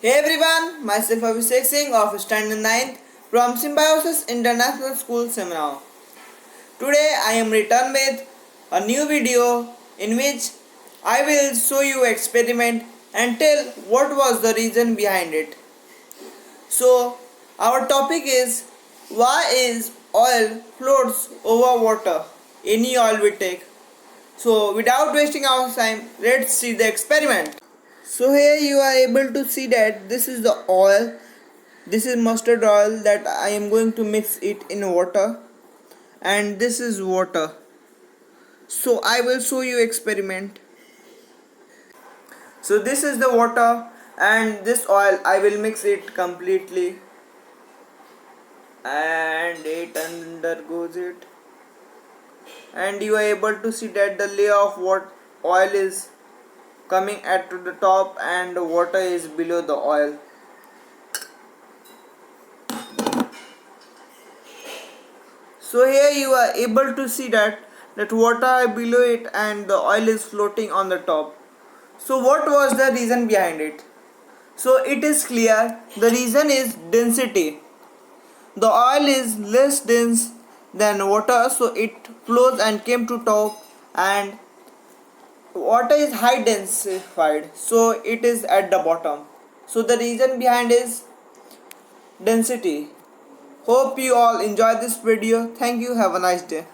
Hey everyone, myself ABHISHEK Singh of Standard 9th from Symbiosis International School Seminar. Today I am returned with a new video in which I will show you experiment and tell what was the reason behind it. So our topic is why is oil floats over water? Any oil we take. So without wasting our time, let's see the experiment. So here you are able to see that this is the oil. This is mustard oil that I am going to mix it in water, and this is water. So I will show you experiment. So this is the water and this oil. I will mix it completely and it undergoes it, and you are able to see that the layer of what oil is coming at to the top and the water is below the oil. So here you are able to see that water below it and the oil is floating on the top. So what was the reason behind it? So it is clear, the reason is density. The oil is less dense than water, so it flows and came to top, and water is high densified, so it is at the bottom. So the reason behind is density. Hope you all enjoy this video. Thank you. Have a nice day.